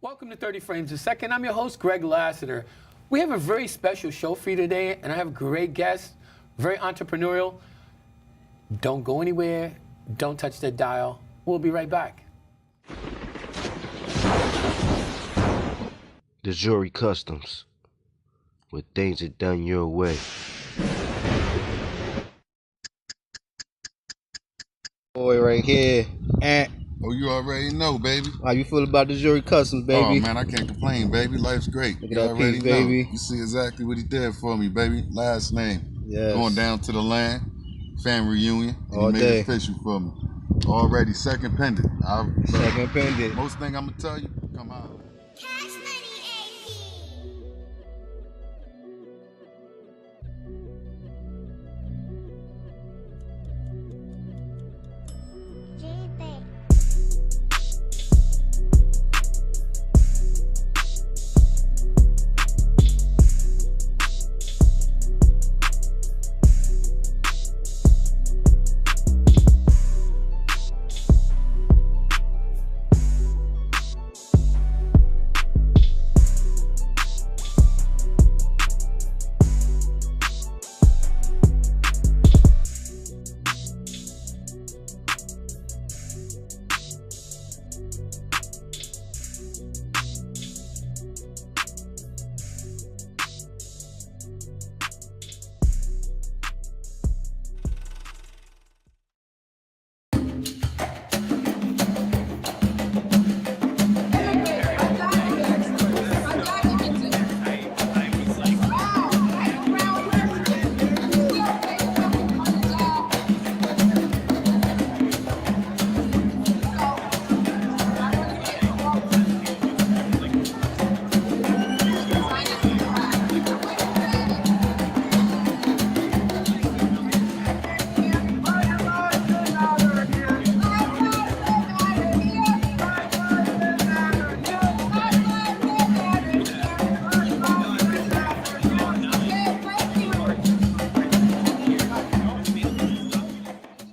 Welcome to 30 Frames a Second. I'm your host, Greg Lassiter. We have a very special show for you today, and I have great guests, very entrepreneurial. Don't go anywhere. Don't touch that dial. We'll be right back. The Jury Customs, where things are done your way. Boy, right here, and Oh, you already know, baby. how you feel about the Jury Customs, baby? Oh, man, I can't complain, baby. Life's great. Look at You that already piece, know. baby. You see exactly what he did for me, baby. Last name. Yes. Going down to the land, family reunion, and All he made day. it official for me. Already second pendant. Second pendant. Most thing I'm going to tell you, come out. Cash Money AP. J-Bay.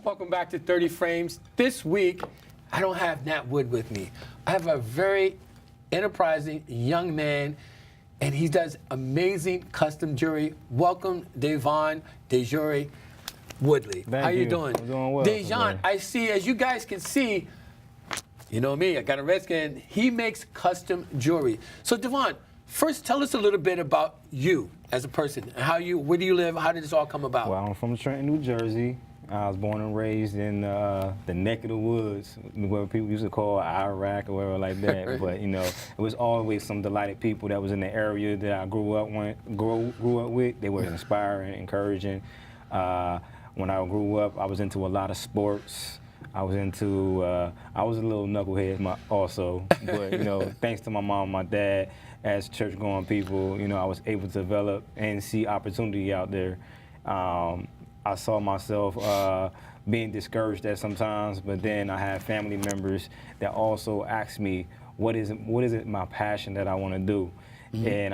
Welcome back to 30 Frames. This week, I don't have Nat Wood with me. I have a very enterprising young man, and he does amazing custom jewelry. Welcome, Davon Woodley. Thank How you you. doing? I'm doing well. Dejan, I see, as you guys can see, you know me, I got a Redskin. He makes custom jewelry. So, Devon, first tell us a little bit about you as a person. Where do you live? How did this all come about? Well, I'm from Trenton, New Jersey. I was born and raised in the neck of the woods, where people used to call Iraq or whatever like that. But you know, it was always some delighted people that was in the area that I grew up with. They were inspiring, encouraging. When I grew up, I was into a lot of sports. I was a little knucklehead also, but you know, thanks to my mom and my dad, as church-going people, you know, I was able to develop and see opportunity out there. I saw myself being discouraged at sometimes, but then I had family members that also asked me, what is it my passion that I want to do? Mm-hmm. And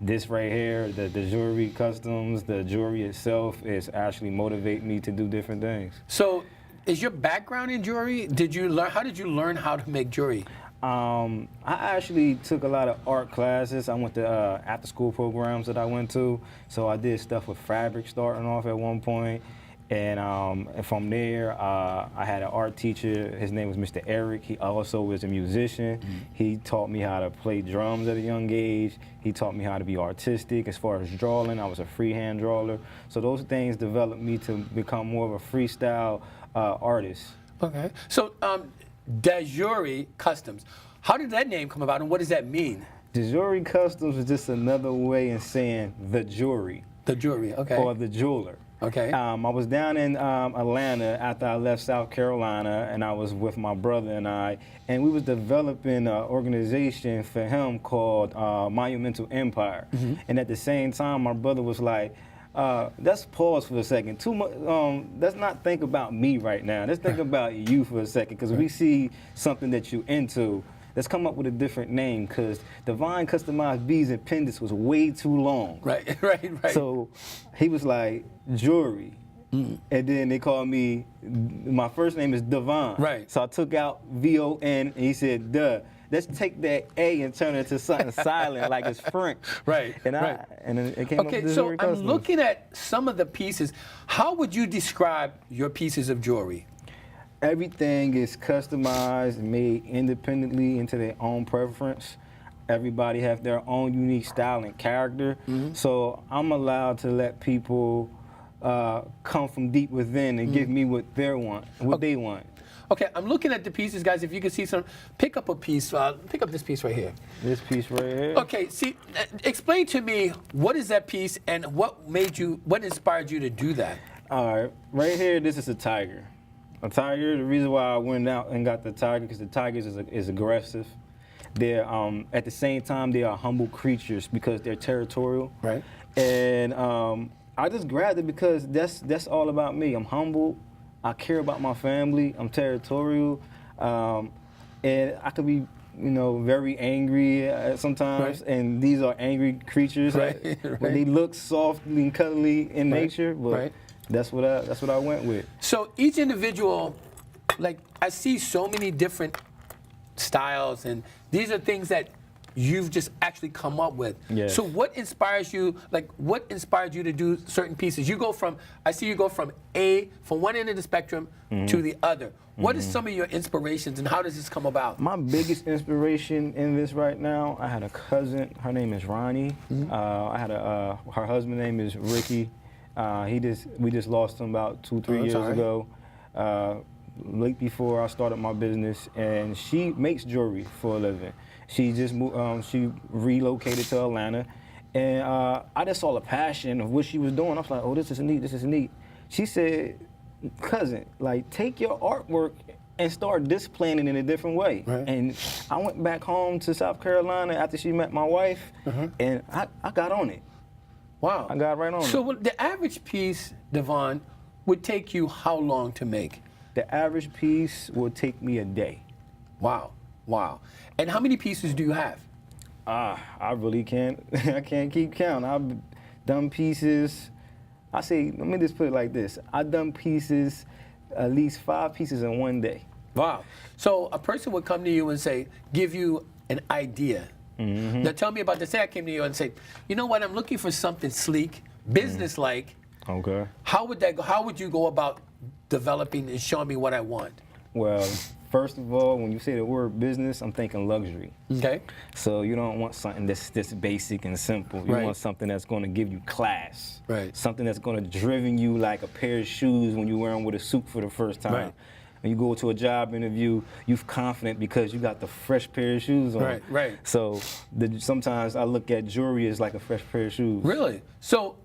this right here, the jewelry customs, the jewelry itself is actually motivate me to do different things. So, is your background in jewelry? How did you learn how to make jewelry? I actually took a lot of art classes. I went to after-school programs that I went to. So I did stuff with fabric starting off at one point. And from there, I had an art teacher. His name was Mr. Eric. He also was a musician. Mm-hmm. He taught me how to play drums at a young age. He taught me how to be artistic as far as drawing. I was a freehand drawer. So those things developed me to become more of a freestyle artist. Okay. So, Jury Customs. How did that name come about, and what does that mean? The Jury Customs is just another way of saying the jewelry. The jewelry, okay. Or the jeweler. Okay. I was down in Atlanta after I left South Carolina, and I was with my brother and we was developing an organization for him called Monumental Empire. Mm-hmm. And at the same time, my brother was like, let's pause for a second. Let's not think about me right now. Let's think about you for a second, because we see something that you into. Let's come up with a different name, because Divine Customized Beads and Pendants was way too long. Right. So he was like, jewelry. Mm. And then they called me, my first name is Davon. Right. So I took out V-O-N, and he said, duh. let's take that A and turn it to something silent, like it's French. Right, And right. and then it came up Okay, with so jewelry I'm customs. looking at some of the pieces. How would you describe your pieces of jewelry? Everything is customized and made independently into their own preference. Everybody have their own unique style and character. So I'm allowed to let people come from deep within and give me what they want. Okay, I'm looking at the pieces, guys. If you can see some, pick up a piece. Pick up this piece right here. This piece right here. Okay, see, explain to me what is that piece and what inspired you to do that? All right, right here, this is a tiger. A tiger, the reason why I went out and got the tiger, because the tigers is aggressive. They're, at the same time, they are humble creatures because they're territorial. Right. And I just grabbed it because that's all about me. I'm humble, I care about my family, I'm territorial, and I could be, very angry sometimes, Right. and these are angry creatures. Right, But they look soft and cuddly in nature, but right. that's what I went with. So each individual, like I see so many different styles, and these are things that you've just actually come up with. Yes. So what inspires you? Like what inspired you to do certain pieces? I see you go from one end of the spectrum to the other. What is some of your inspirations, and how does this come about? My biggest inspiration in this right now, I had a cousin. Her name is Ronnie. I had her husband name is Ricky. We just lost him about 2-3 years sorry. ago. Late before I started my business, and she makes jewelry for a living. She just moved, she relocated to Atlanta, and I just saw the passion of what she was doing. I was like, oh, this is neat, this is neat. She said, cousin, like take your artwork and start displaying it in a different way. Right. And I went back home to South Carolina after she met my wife, and I got on it. Wow. I got right on it. So the average piece, Davon, would take you how long to make? The average piece will take me a day. Wow. Wow. And how many pieces do you have? I really can't. I can't keep count. I've done pieces. Let me just put it like this. I've done pieces, at least 5 pieces in one day. Wow. So a person would come to you and give you an idea. Now tell me about this. Say I came to you and say, you know what, I'm looking for something sleek, business-like. Okay. How would that go? How would you go about developing and showing me what I want? Well, first of all, when you say the word business, I'm thinking luxury. Okay. So you don't want something that's basic and simple. You Right. want something that's going to give you class. Right. Something that's going to driven you like a pair of shoes when you wear them with a suit for the first time. Right. When you go to a job interview, you're confident because you got the fresh pair of shoes on. Right, right. So sometimes I look at jewelry as like a fresh pair of shoes. Really? So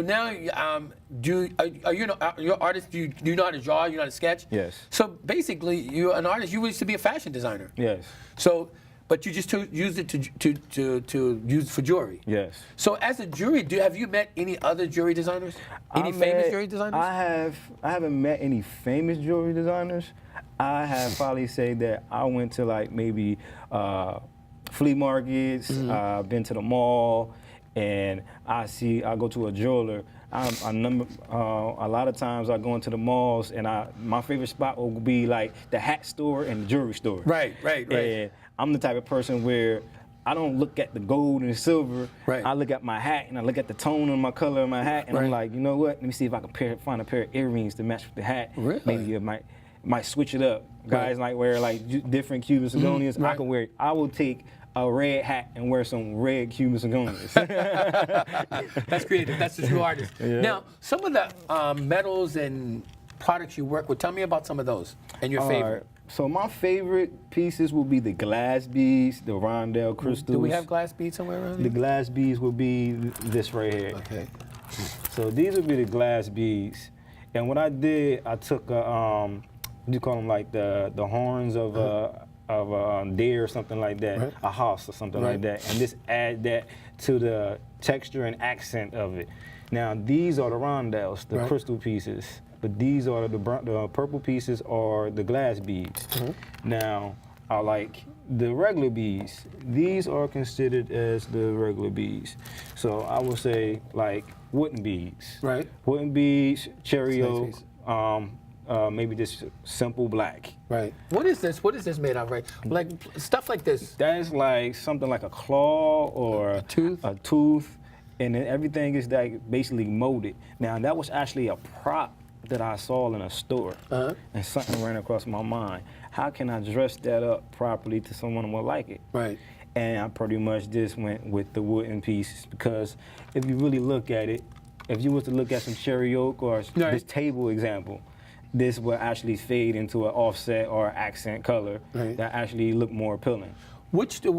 now, are you you're an artist? Do you know how to draw? You know how to sketch? Yes. So basically, you're an artist. You used to be a fashion designer. Yes. So, but you just used it to use for jewelry. Yes. So as a jewelry, have you met any other jewelry designers? Any famous jewelry designers? I haven't met any famous jewelry designers. I have probably say that I went to like maybe flea markets. I've been to the mall, and I go to a jeweler. A lot of times I go into the malls, and my favorite spot will be like the hat store and the jewelry store. Right. And I'm the type of person where I don't look at the gold and the silver. Right. I look at my hat, and I look at the tone of my color of my hat, and I'm like, you know what? Let me see if I can find a pair of earrings to match with the hat. Really? Maybe it might switch it up. Guys might wear like different Cuban Sigonias. Right. I will take a red hat and wear some red Cuban Sigonias. That's creative. That's the true artist. Yeah. Now, some of the metals and products you work with, tell me about some of those and your favorite. All right. So my favorite pieces will be the glass beads, the rondelle crystals. Do we have glass beads somewhere around The here? glass beads will be this right here. Okay. So these would be the glass beads. And what I did, I took what do you call them, like the horns of a deer or something like that, Right. a horse or something Right. like that, and just add that to the texture and accent of it. Now these are the rondelles, the Right. crystal pieces, but these are the purple pieces are the glass beads. Now I like the regular beads. These are considered as the regular beads. So I would say like wooden beads. Right. Wooden beads, cherry Nice oak, piece. maybe just simple black. Right. What is this? What is this made of? Right. Like stuff like this. That's like something like a claw or A tooth? A tooth, and then everything is like basically molded. Now that was actually a prop that I saw in a store, and something ran across my mind. How can I dress that up properly to someone who will like it? Right. And I pretty much just went with the wooden pieces because if you really look at it, if you was to look at some cherry oak or this table example, this will actually fade into an offset or accent color that actually look more appealing. What do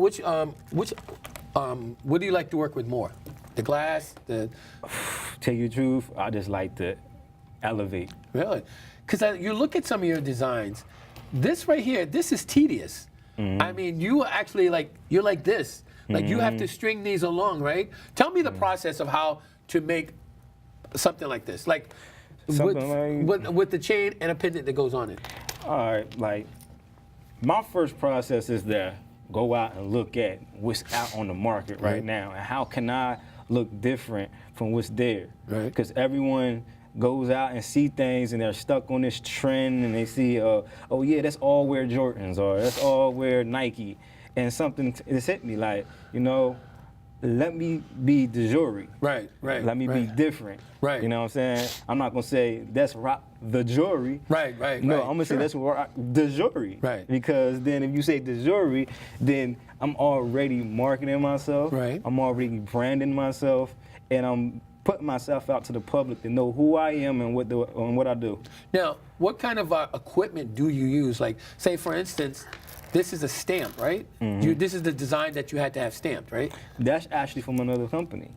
you like to work with more? The glass, the. Tell you the truth, I just like to elevate. Really? Because you look at some of your designs, this right here, this is tedious. I mean, you actually you're like this. Like you have to string these along, right? Tell me the process of how to make something like this. Like with the chain and a pendant that goes on it. All right, like my first process is to go out and look at what's out on the market right now and how can I look different from what's there. Right. Because everyone goes out and see things and they're stuck on this trend and they see, oh yeah, that's all wear Jordans or that's all wear Nike. And something just hit me like, let me be de jour. Right. Let me be different. Right. You know what I'm saying? I'm not gonna say that's rock the jewelry. Right. No, I'm gonna say that's rock the jewelry. Right. Because then if you say the jewelry, then I'm already marketing myself. Right. I'm already branding myself, and I'm putting myself out to the public to know who I am and what I do. Now, what kind of equipment do you use? Like, say for instance, this is a stamp, right? This is the design that you had to have stamped, right? That's actually from another company.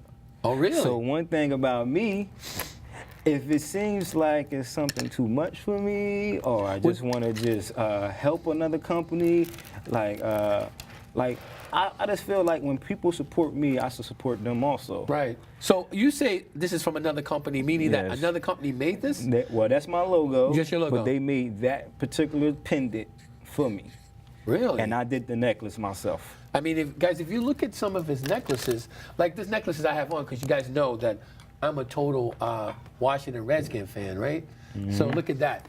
Oh, really? So one thing about me, if it seems like it's something too much for me, or I just want to just help another company, I just feel like when people support me, I should support them also. Right. So you say this is from another company, meaning that Yes. another company made this? Well, that's my logo. Just your logo. But they made that particular pendant for me. Really? And I did the necklace myself. I mean, if you look at some of his necklaces, like this necklaces I have on, because you guys know that I'm a total Washington Redskins fan, right? So look at that.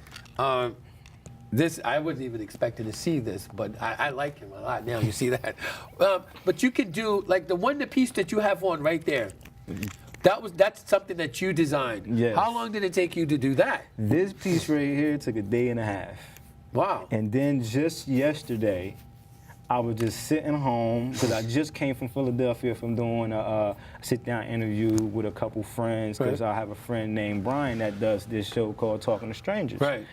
This, I wasn't even expecting to see this, but I like him a lot now, you see that. But you could do, like the piece that you have on right there, that's something that you designed. Yes. How long did it take you to do that? This piece right here took a day and a half. Wow. And then just yesterday, I was just sitting home because I just came from Philadelphia from doing a sit-down interview with a couple friends because I have a friend named Brian that does this show called Talking to Strangers. Right.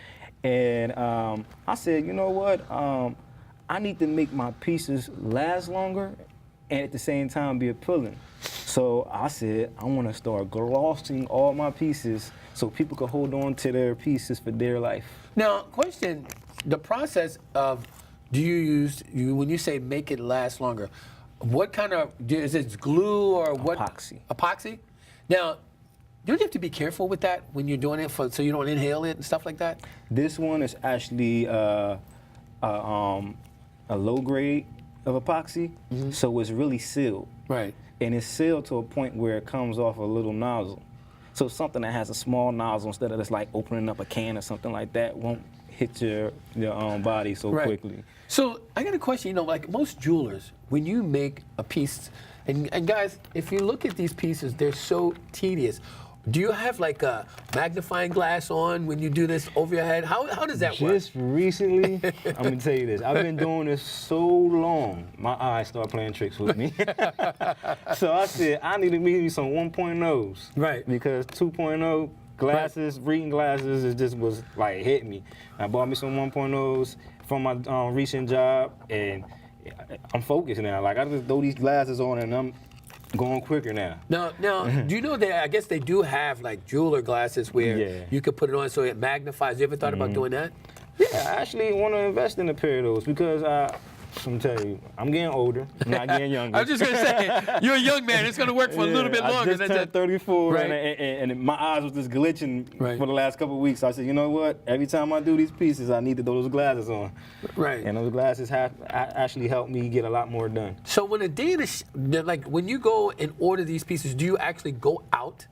And I said, you know what? I need to make my pieces last longer and at the same time be appealing. So I said, I want to start glossing all my pieces so people can hold on to their pieces for their life. Now, question, the process of, do you use, when you say make it last longer, what kind of, is it glue or what? Epoxy. Epoxy? Now, don't you have to be careful with that when you're doing it so you don't inhale it and stuff like that? This one is actually a low grade of epoxy, so it's really sealed. Right. And it's sealed to a point where it comes off a little nozzle. So something that has a small nozzle instead of just like opening up a can or something like that won't hit your body so quickly. So I got a question, like most jewelers, when you make a piece, and guys, if you look at these pieces, they're so tedious. Do you have like a magnifying glass on when you do this over your head? How does that work? Just recently, I'm gonna tell you this. I've been doing this so long, my eyes start playing tricks with me. So I said, I need to me some 1.0s. Right. Because 2.0 glasses, reading glasses, it just was like hit me. I bought me some 1.0s from my recent job, and I'm focused now. Like I just throw these glasses on and I'm going quicker now. Now, do you know that I guess they do have like jeweler glasses where you could put it on so it magnifies. You ever thought about doing that? Yeah, I actually want to invest in a pair of those because I'm telling you, I'm getting older, I'm not getting younger. I was just gonna say, you're a young man. It's gonna work for a little bit longer. I just turned 34, Right. and my eyes was just glitching Right. for the last couple of weeks. So I said, you know what? Every time I do these pieces, I need to throw those glasses on. Right. And those glasses have actually helped me get a lot more done. So when a day, like when you go and order these pieces, do you actually go out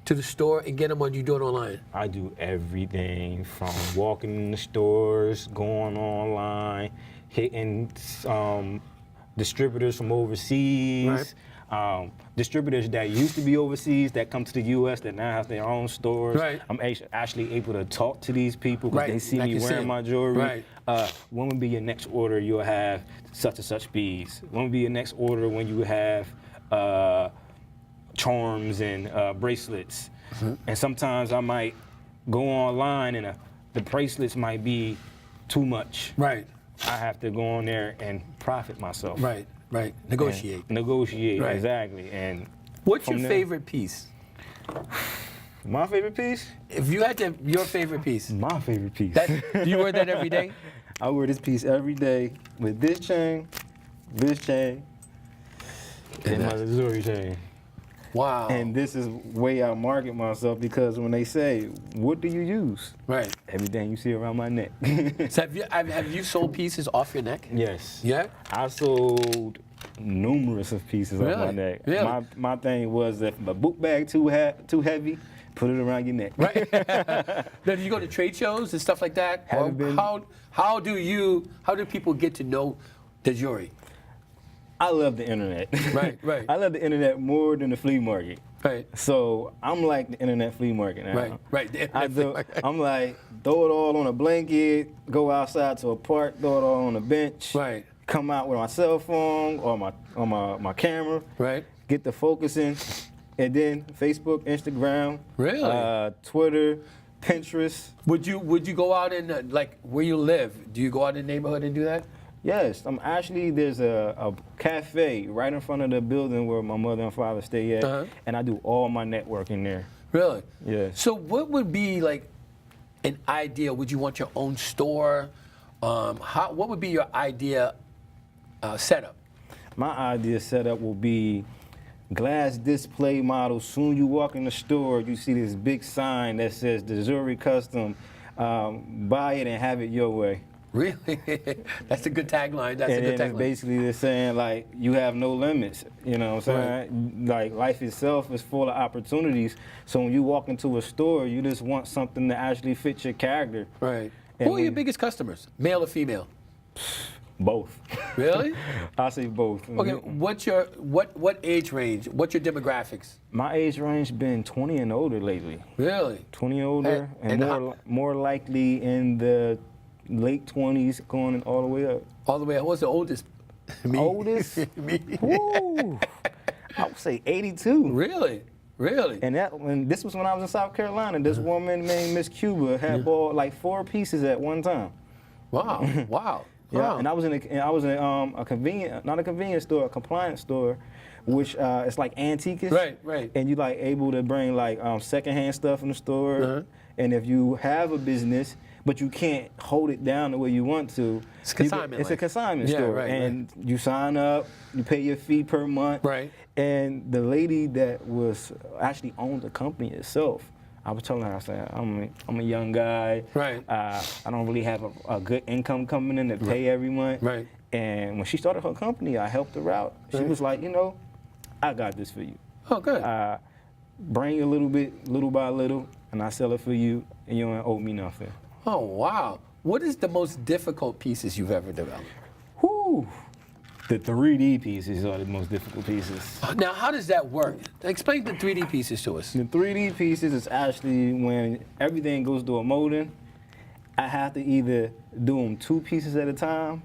to the store and get them, or you do it online? I do everything from walking in the stores, going online, hitting distributors from overseas, distributors that used to be overseas that come to the U.S. that now have their own stores. Right. I'm actually able to talk to these people because Right. they see I me can see wearing it. my jewelry. Right. When will be your next order? You'll have such and such beads. When will be your next order when you have charms and bracelets? And sometimes I might go online and the bracelets might be too much. Right. I have to go on there and profit myself. Right. Right. Negotiate. And negotiate, Right. exactly. And What's your from there- favorite piece? my favorite piece? If you had to, your favorite piece. My favorite piece. Do you wear that every day? I wear this piece every day with this chain, and my Missouri chain. Wow. And this is way I market myself because when they say, what do you use? Right. Everything you see around my neck. So have you sold pieces off your neck? Yes. Yeah. I sold numerous of pieces off my Really? neck. Really? My thing was if a book bag too heavy, put it around your neck. Right. Now, do you go to trade shows and stuff like that? Haven't been. How do people get to know the jewelry? I love the internet. Right, right. I love the internet more than the flea market. Right. So I'm like the internet flea market now. Right, right. The I internet flea do, market. I'm like, throw it all on a blanket, go outside to a park, throw it all on a bench. Right. Come out with my cell phone or my camera. Right. Get the focusing, and then Facebook, Instagram, Really? Twitter, Pinterest. Would you go out in like where you live? Do you go out in the neighborhood and do that? Yes, actually there's a cafe right in front of the building where my mother and father stay at, Uh-huh. and I do all my networking there. Really? Yeah. So what would be like an idea? Would you want your own store? What would be your idea setup? My idea setup will be glass display model. Soon you walk in the store, you see this big sign that says the Missouri Custom. Buy it and have it your way. Really? That's a good tagline. That's a And good then it's tagline. basically they're saying like you have no limits. You know what I'm saying? Like life itself is full of opportunities. So when you walk into a store, you just want something to actually fit your character. Right. And Who are your when- biggest customers? Male or female? Both. Really? I say both. Okay. What's your what age range? What's your demographics? My age range been 20 and older lately. Really? 20 older And and how- more likely in the late 20s going all the way up. All the way. What's the oldest? Me. Oldest? Me. Woo! I would say 82. Really? Really? And this was when I was in South Carolina. This woman named Miss Cuba had bought like 4 pieces at one time. Wow. Wow. Yeah, Wow. and I was in a convenient, not a convenience store, a compliance store, which it's like antiques. Right, right. And you like able to bring like secondhand stuff in the store. Uh-huh. And if you have a business, but you can't hold it down the way you want to, It's consignment, it's a like. consignment Yeah, store, right, and you sign up, you pay your fee per month. Right. And the lady that was actually owned the company itself, I was telling her, I said, I'm a young guy. Right. I don't really have a good income coming in to pay every month. Right. And when she started her company, I helped her out. She Right. was like, I got this for you. Oh, good. Bring a little bit, little by little, and I sell it for you, and you don't owe me nothing. Oh, wow. What is the most difficult pieces you've ever developed? Whoo! The 3D pieces are the most difficult pieces. Now, how does that work? Explain the 3D pieces to us. The 3D pieces is actually when everything goes through a molding. I have to either do them 2 pieces at a time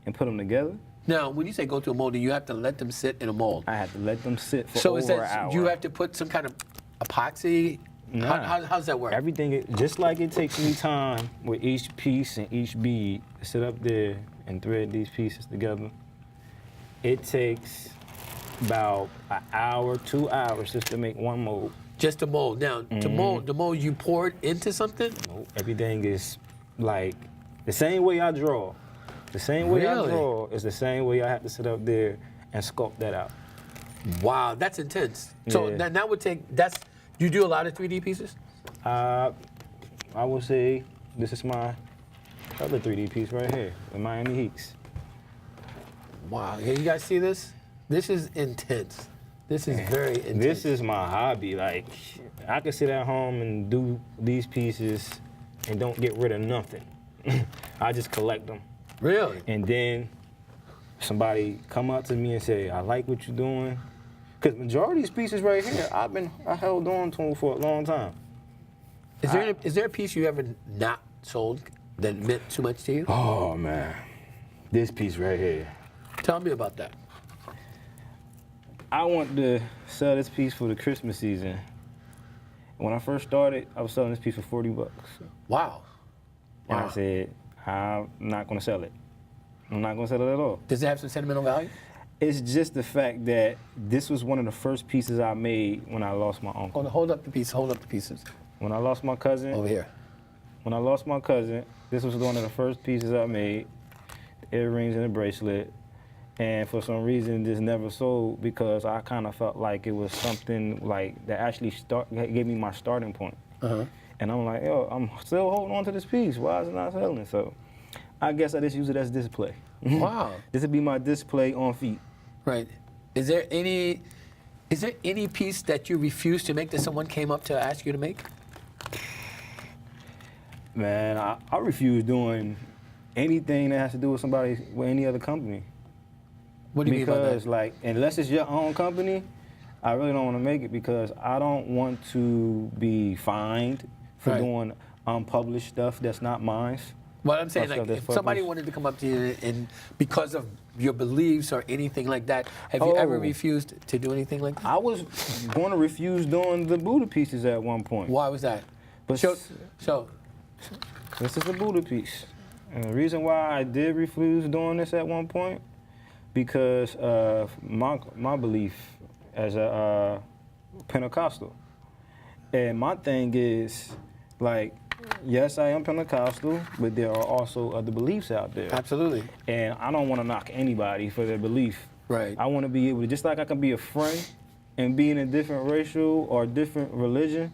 and put them together. Now, when you say go to a mold, you have to let them sit in a mold. I have to let them sit for So over is an that hour. you have to put some kind of epoxy? Nah. How does that work? Everything, just like it takes me time with each piece and each bead to sit up there and thread these pieces together. It takes about an hour, 2 hours just to make one mold. Just a mold. Now, to mold, the mold you pour it into something? Everything is like the same way I draw. The same way Really? I draw is the same way I have to sit up there and sculpt that out. Wow, that's intense. So Yeah. that would take, you do a lot of 3D pieces? I would say this is my other 3D piece right here, the Miami Heats. Wow, yeah, you guys see this? This is intense. This is very intense. This is my hobby. Like, I could sit at home and do these pieces and don't get rid of nothing. I just collect them. Really? And then somebody come up to me and say, I like what you're doing. Because majority of these pieces right here, I held on to them for a long time. Is there a piece you ever not sold that meant too much to you? Oh man, this piece right here. Tell me about that. I wanted to sell this piece for the Christmas season. When I first started, I was selling this piece for $40. Wow. And Wow. I said, I'm not gonna sell it. I'm not gonna sell it at all. Does it have some sentimental value? It's just the fact that this was one of the first pieces I made when I lost my uncle. Hold up the piece. Hold up the pieces. When I lost my cousin, Over here. when I lost my cousin, this was one of the first pieces I made. The earrings and the bracelet. And for some reason, this never sold because I kind of felt like it was something like that actually gave me my starting point. Uh-huh. And I'm like, yo, I'm still holding on to this piece. Why is it not selling? So I guess I just use it as display. Wow. This would be my display on feet. Right. Is there any piece that you refuse to make that someone came up to ask you to make? Man, I refuse doing anything that has to do with somebody, with any other company. What do you mean by Because, that? like, unless it's your own company, I really don't want to make it because I don't want to be fined for Right. doing unpublished stuff that's not mine. Well, I'm saying, stuff like, that's if somebody published. wanted to come up to you and because of your beliefs or anything like that, have you ever Oh. refused to do anything like that? I was going to refuse doing the Buddha pieces at one point. Why was that? But So, this is a Buddha piece. And the reason why I did refuse doing this at one point, because of my belief as a Pentecostal. And my thing is, like, yes, I am Pentecostal, but there are also other beliefs out there. absolutely. And I don't want to knock anybody for their belief. Right. I want to be able to, just like I can be a friend and be in a different racial or different religion,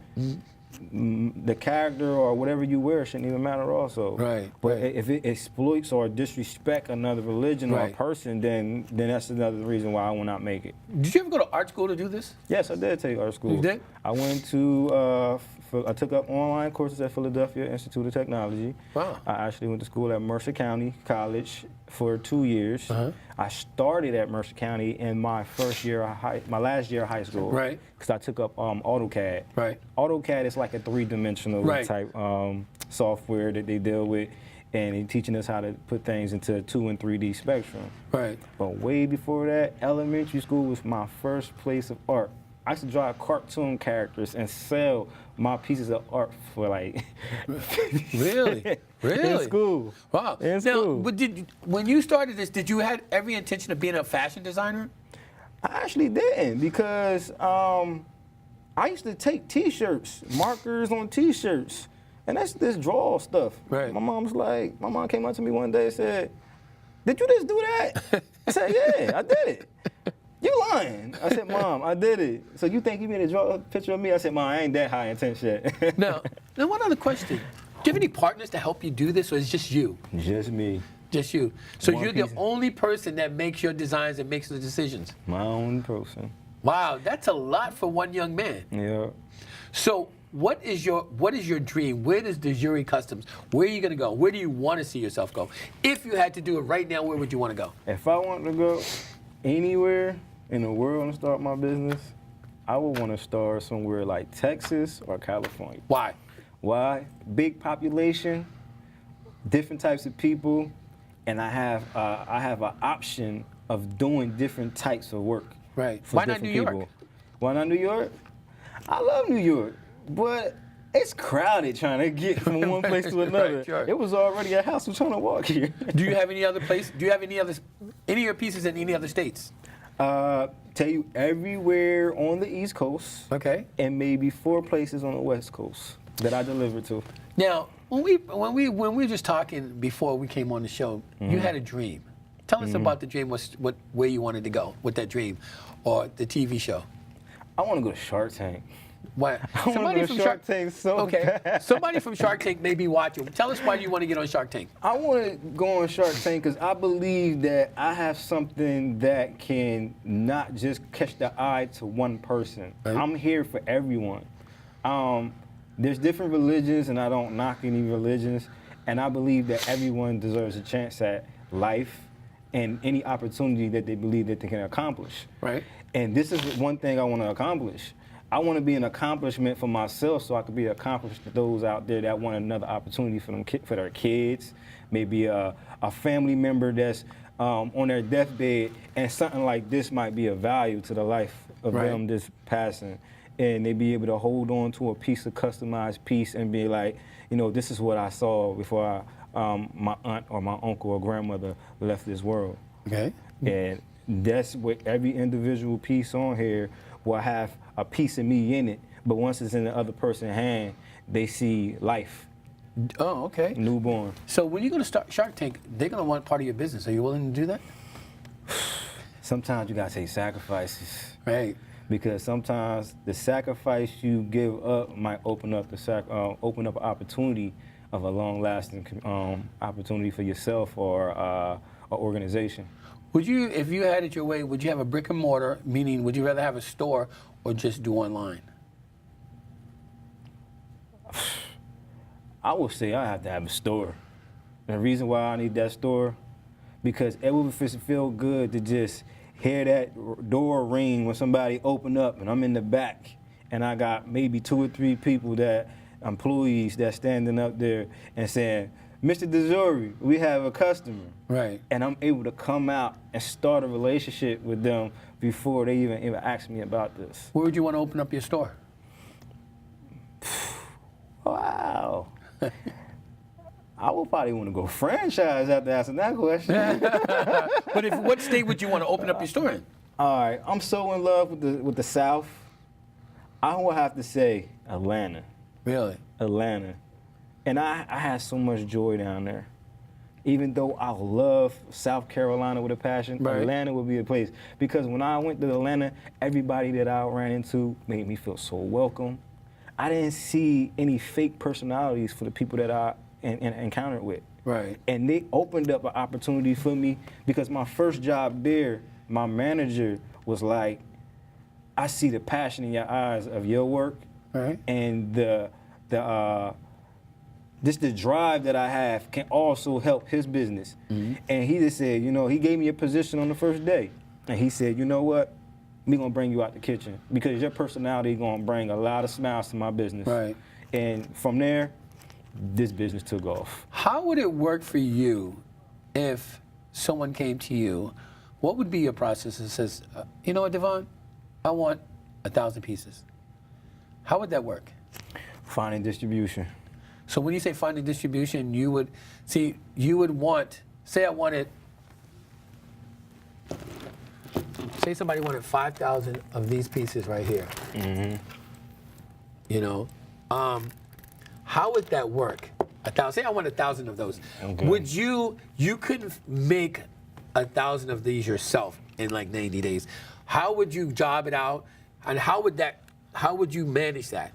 the character or whatever you wear shouldn't even matter also. Right, But right. if it exploits or disrespect another religion or Right. a person, then that's another reason why I will not make it. Did you ever go to art school to do this? Yes, I did take art school. You did? I went to, I took up online courses at Philadelphia Institute of Technology. Wow. I actually went to school at Mercer County College for 2 years. Uh-huh. I started at Mercer County in my my last year of high school. Right. Because I took up AutoCAD. Right. AutoCAD is like a three-dimensional Right. type software that they deal with, and they're teaching us how to put things into a 2 and 3D spectrum. Right. But way before that, elementary school was my first place of art. I used to draw cartoon characters and sell my pieces of art for like Really? Really? in school. Wow. In Now, school. but when you started this, did you have every intention of being a fashion designer? I actually didn't because I used to take T-shirts, markers on T-shirts, and that's this draw stuff. Right. My mom came up to me one day and said, "Did you just do that?" I said, "Yeah, I did it." "You lying?" I said, "Mom, I did it." "So you think you made a draw a picture of me?" I said, "Mom, I ain't that high intense yet." Now, one other question. Do you have any partners to help you do this, or is it just you? Just me, Just you. So One you're piece. the only person that makes your designs and makes the decisions. my own person. Wow, that's a lot for one young man. Yeah. So what is your dream? Where does the Jury Customs, where are you going to go? Where do you want to see yourself go? If you had to do it right now, where would you want to go? If I want to go anywhere in the world and start my business, I would want to start somewhere like Texas or California. Why? Why? Big population, different types of people, and I have an option of doing different types of work. Right. for Why not different New York? people. Why not New York? I love New York, but it's crowded trying to get from one place to another. Right, sure. It was already a hassle trying to walk here. Do you have any other place? Do you have any of your pieces in any other states? Tell you everywhere on the East Coast. Okay. And maybe 4 places on the West Coast that I deliver to. Now, when we were just talking before we came on the show, you had a dream. Tell us about the dream. Where you wanted to go with that dream, or the TV show. I want to go to Shark Tank. Why? I want to go to Shark Tank so Okay. bad. Somebody from Shark Tank may be watching. Tell us why you want to get on Shark Tank. I want to go on Shark Tank because I believe that I have something that can not just catch the eye to one person. Right. I'm here for everyone. There's different religions, and I don't knock any religions, and I believe that everyone deserves a chance at life and any opportunity that they believe that they can accomplish. Right. And this is one thing I want to accomplish. I want to be an accomplishment for myself, so I could be accomplished to those out there that want another opportunity for them, for their kids, maybe a family member that's on their deathbed, and something like this might be of value to the life of them just passing, and they be able to hold on to a piece of customized piece and be like, you know, this is what I saw before my aunt or my uncle or grandmother left this world. Okay. And that's what every individual piece on here will have a piece of me in it, but once it's in the other person's hand, they see life. Oh, okay. Newborn. So when you're going to start Shark Tank, they're going to want part of your business. Are you willing to do that? Sometimes you gotta take sacrifices. Right. Because sometimes the sacrifice you give up might open up open up an opportunity of a long-lasting opportunity for yourself or an organization. Would you, if you had it your way, would you have a brick and mortar, meaning would you rather have a store or just do online? I would say I have to have a store. And the reason why I need that store, because it would feel good to just hear that door ring when somebody open up and I'm in the back and I got maybe 2 or 3 people employees that standing up there and saying, Mr. DeZori, we have a customer. Right. And I'm able to come out and start a relationship with them before they even ask me about this. Where would you want to open up your store? Wow. I would probably want to go franchise after asking that question. But what state would you want to open up your store in? All right, I'm so in love with the South. I would have to say Atlanta. Really? Atlanta. And I had so much joy down there. Even though I love South Carolina with a passion, Right. Atlanta would be a place. Because when I went to Atlanta, everybody that I ran into made me feel so welcome. I didn't see any fake personalities for the people that I encountered with. Right. And they opened up an opportunity for me because my first job there, my manager was like, I see the passion in your eyes of your work, Right. and just the drive that I have can also help his business. Mm-hmm. And he just said, you know, he gave me a position on the first day. And he said, you know what? We're gonna bring you out the kitchen because your personality gonna bring a lot of smiles to my business. Right. And from there, this business took off. How would it work for you if someone came to you? What would be your process that says, you know what, Davon? I want 1,000 pieces. How would that work? Finding distribution. So when you say finding distribution, you would want, say somebody wanted 5,000 of these pieces right here. Mm-hmm. You know, how would that work? 1,000. Say I want 1,000 of those. Okay. Would you couldn't make 1,000 of these yourself in like 90 days? How would you job it out, and how would you manage that?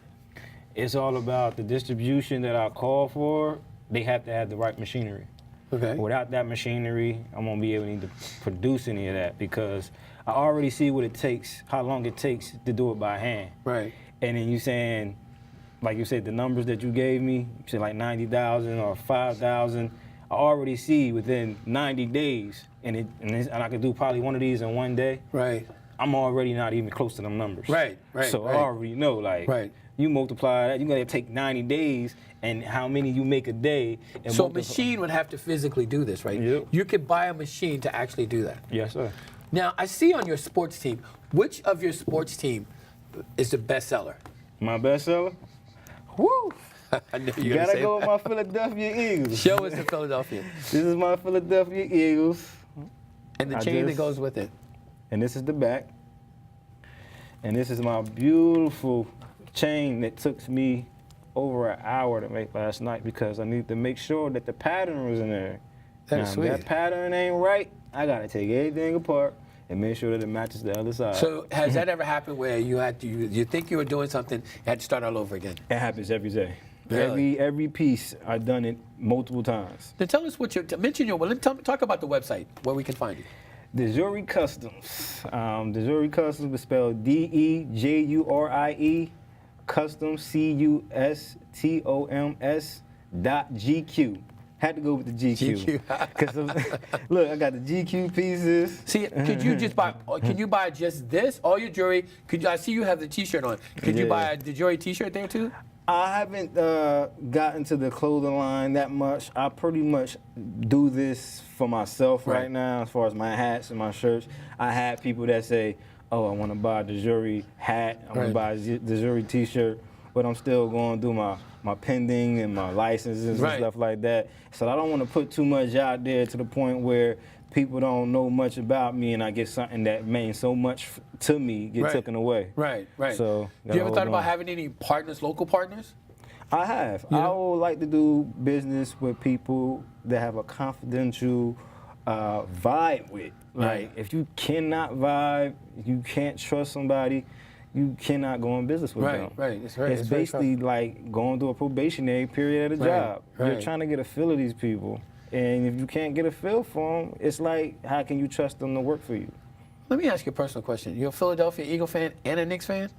It's all about the distribution that I call for. They have to have the right machinery. Okay. Without that machinery, I won't be able to produce any of that because I already see what it takes, how long it takes to do it by hand. Right. And then you saying, like you said, the numbers that you gave me, you said like 90,000 or 5,000. I already see within 90 days, and I could do probably one of these in one day. Right. I'm already not even close to them numbers. Right. So right. I already know, like, Right. you multiply that, you gotta take 90 days and how many you make a day. And So a multiply- machine would have to physically do this, right? Yep. You could buy a machine to actually do that. Yes, sir. Now, I see on your sports team, which of your sports team is the best seller? My bestseller? Woo! I knew You gotta go with my Philadelphia Eagles. Show us the Philadelphia. This is my Philadelphia Eagles. And the I chain that just- goes with it. And this is the back. And this is my beautiful chain that took me over an hour to make last night because I need to make sure that the pattern was in there. That's Now, sweet. if that pattern ain't right, I gotta take everything apart and make sure that it matches the other side. So has that ever happened where you think you were doing something, you had to start all over again? It happens every day. Really? Every piece, I've done it multiple times. Then tell us what talk about the website where we can find you. DeJury Customs. DeJury Customs is spelled DeJurie. custom customs.gq. Had to go with the GQ. Because look, I got the GQ pieces. See, could you just buy? Can you buy just this? All your jewelry? I see you have the T-shirt on. Could you buy the jewelry T-shirt there too? I haven't gotten to the clothing line that much. I pretty much do this for myself right now, as far as my hats and my shirts. I had people that say, "Oh, I want to buy the jewelry hat. I want to buy the jewelry T-shirt," but I'm still going through my pending and my licenses and stuff like that. So I don't want to put too much out there to the point where people don't know much about me and I get something that means so much to me get taken away. Right. So you ever thought about having any partners, local partners? I have. I would like to do business with people that have a confidential vibe with. Like, if you cannot vibe, you can't trust somebody, you cannot go in business with them. Right. It's basically like going through a probationary period at a job. You're trying to get a feel of these people. And if you can't get a feel for them, it's like, how can you trust them to work for you? Let me ask you a personal question. You're a Philadelphia Eagle fan and a Knicks fan?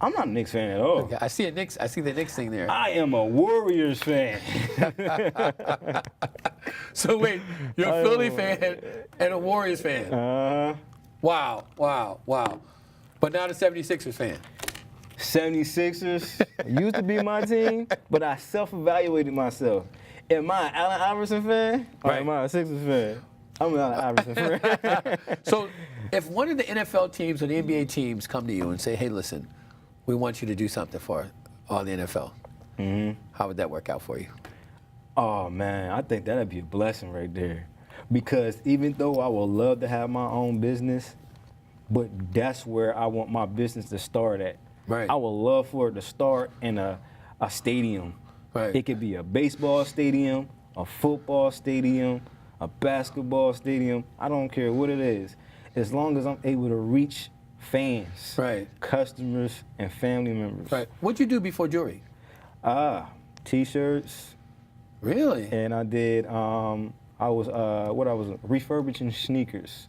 I'm not a Knicks fan at all. Okay, I see the Knicks thing there. I am a Warriors fan. So wait, you're a Philly fan and a Warriors fan. Wow. But now the 76ers fan. 76ers used to be my team, but I self-evaluated myself. Am I an Allen Iverson fan or am I a Sixers fan? I'm an Allen Iverson fan. So if one of the NFL teams or the NBA teams come to you and say, hey, listen, we want you to do something for all the NFL, how would that work out for you? Oh, man, I think that'd be a blessing right there. Because even though I would love to have my own business, but that's where I want my business to start at. Right. I would love for it to start in a stadium. Right. It could be a baseball stadium, a football stadium, a basketball stadium. I don't care what it is. As long as I'm able to reach fans, customers, and family members. Right. What'd you do before jewelry? T-shirts. Really? And I did, I was refurbishing sneakers.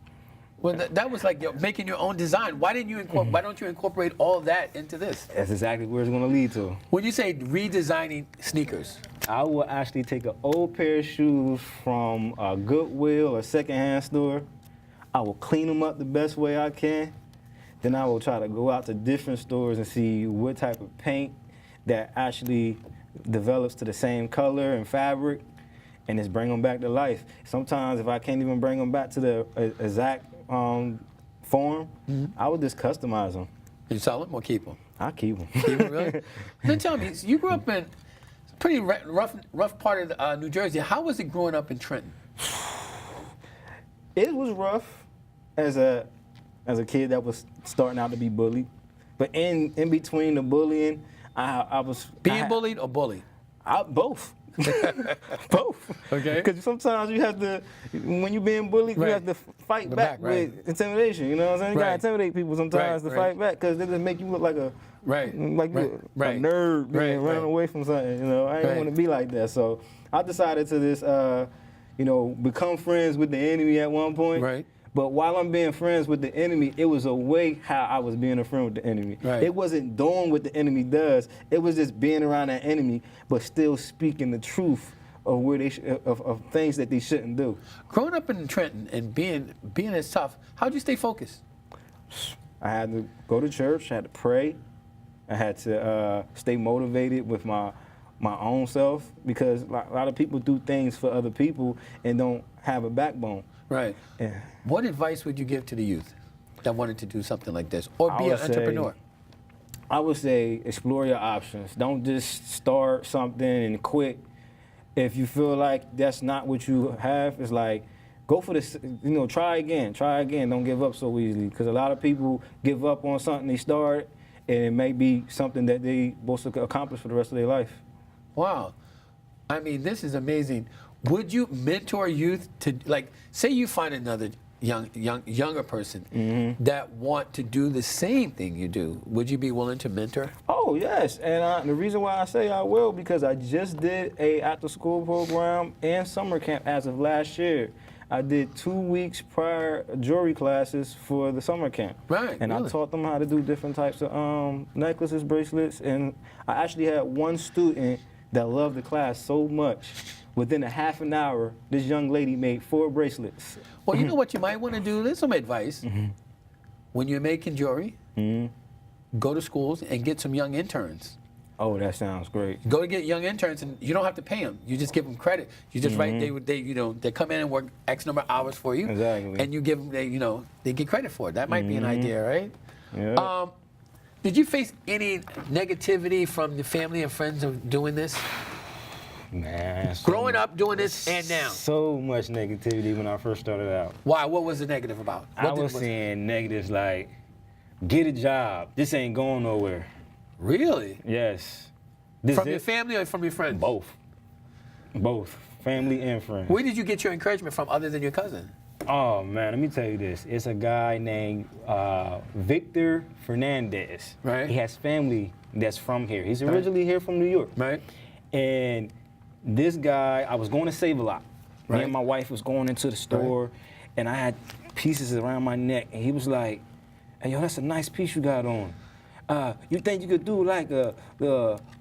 Well, that was like making your own design. Why don't you incorporate all of that into this? That's exactly where it's going to lead to. When you say redesigning sneakers, I will actually take an old pair of shoes from a Goodwill or secondhand store. I will clean them up the best way I can. Then I will try to go out to different stores and see what type of paint that actually develops to the same color and fabric, and just bring them back to life. Sometimes if I can't even bring them back to the exact form, I would just customize them. You sell them or keep them? I keep them. Keep them, really? Then tell me, you grew up in a pretty rough part of New Jersey. How was it growing up in Trenton? It was rough as a kid that was starting out to be bullied. But in between the bullying, I was... Bullied or bullied? Both. Both. Okay. Because sometimes you have to, when you're being bullied, you have to fight back with intimidation. You know what I'm saying? You gotta intimidate people sometimes to fight back, because they just make you look like a a nerd running away from something. You know, I didn't want to be like that. So I decided to become friends with the enemy at one point. Right. But while I'm being friends with the enemy, it was a way how I was being a friend with the enemy. Right. It wasn't doing what the enemy does. It was just being around that enemy, but still speaking the truth of where they of things that they shouldn't do. Growing up in Trenton and being as tough, how'd you stay focused? I had to go to church. I had to pray. I had to stay motivated with my own self, because a lot of people do things for other people and don't have a backbone. Right. Yeah. What advice would you give to the youth that wanted to do something like this, or be an entrepreneur? I would say explore your options. Don't just start something and quit. If you feel like that's not what you have, it's like, go for this, try again. Don't give up so easily, because a lot of people give up on something they start, and it may be something that they supposed to accomplish for the rest of their life. Wow. I mean, this is amazing. Would you mentor youth to, like, say you find another younger person that want to do the same thing you do? Would you be willing to mentor? Oh, yes. And the reason why I say I will, because I just did a after-school program and summer camp as of last year. I did 2 weeks prior jewelry classes for the summer camp. Right, And really? I taught them how to do different types of necklaces, bracelets, and I actually had one student that loved the class so much. Within a half an hour, this young lady made 4 bracelets. Well, you know what you might want to do? There's some advice. Mm-hmm. When you're making jewelry, go to schools and get some young interns. Oh, that sounds great. Go to get young interns, and you don't have to pay them. You just give them credit. You just write they come in and work X number of hours for you, Exactly. and you give them they get credit for it. That might be an idea, right? Yeah. Did you face any negativity from the family and friends of doing this? Man, Growing up doing this and now? So much negativity when I first started out. Why? What was the negative about? I was seeing negatives like, get a job. This ain't going nowhere. Really? Yes. This From it- your family or from your friends? Both. Both. Family and friends. Where did you get your encouragement from other than your cousin? Oh, man, let me tell you this. It's a guy named Victor Fernandez. Right. He has family that's from here. He's originally here from New York. Right. And this guy, I was going to Save a Lot. Me Right. and my wife was going into the store, and I had pieces around my neck, and he was like, hey, yo, that's a nice piece you got on. You think you could do like the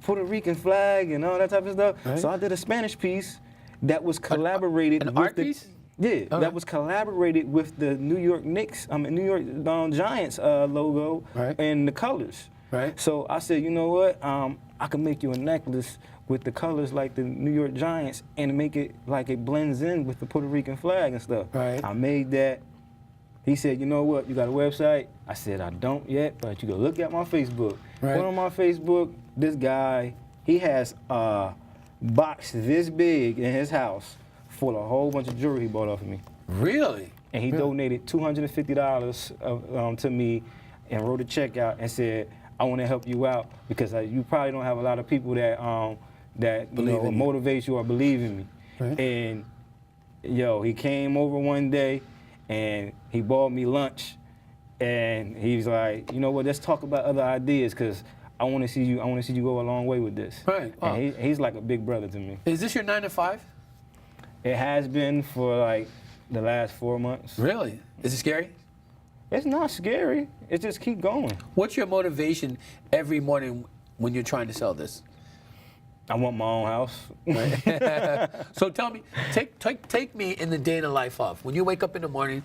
Puerto Rican flag and all that type of stuff? Right. So I did a Spanish piece that was collaborated an with art the piece? Yeah, Okay. that was collaborated with the New York Knicks, New York Giants logo Right. and the colors. Right. So I said, you know what? I can make you a necklace with the colors like the New York Giants and make it like it blends in with the Puerto Rican flag and stuff. Right. I made that. He said, you know what? You got a website? I said, I don't yet, but you can look at my Facebook. Right. Went on my Facebook. This guy, he has a box this big in his house full of a whole bunch of jewelry he bought off of me. Really? And he donated $250 to me and wrote a check out and said, I want to help you out because you probably don't have a lot of people that Believe in you. motivate you or believe in me. Right. And yo, he came over one day and he bought me lunch and he was like, you know what, let's talk about other ideas because I want to see you go a long way with this. Right. Wow. And he's like a big brother to me. Is this your 9 to 5? It has been for like the last 4 months. Really? Is it scary? It's not scary. It's just keep going. What's your motivation every morning when you're trying to sell this? I want my own house. So tell me, take me in the day in the life of when you wake up in the morning,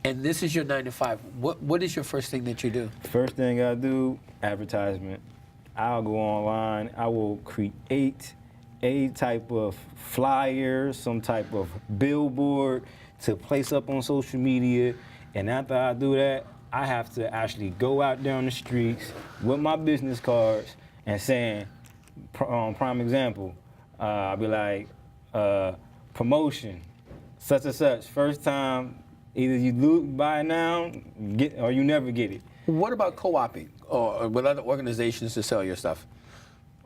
and this is your 9 to 5. What is your first thing that you do? First thing I do, advertisement. I'll go online. I will create a type of flyer, some type of billboard to place up on social media. And after I do that, I have to actually go out there on the streets with my business cards and saying, prime example, I'll be like, promotion, such and such. First time, either you buy it now, or you never get it. What about co-oping or with other organizations to sell your stuff?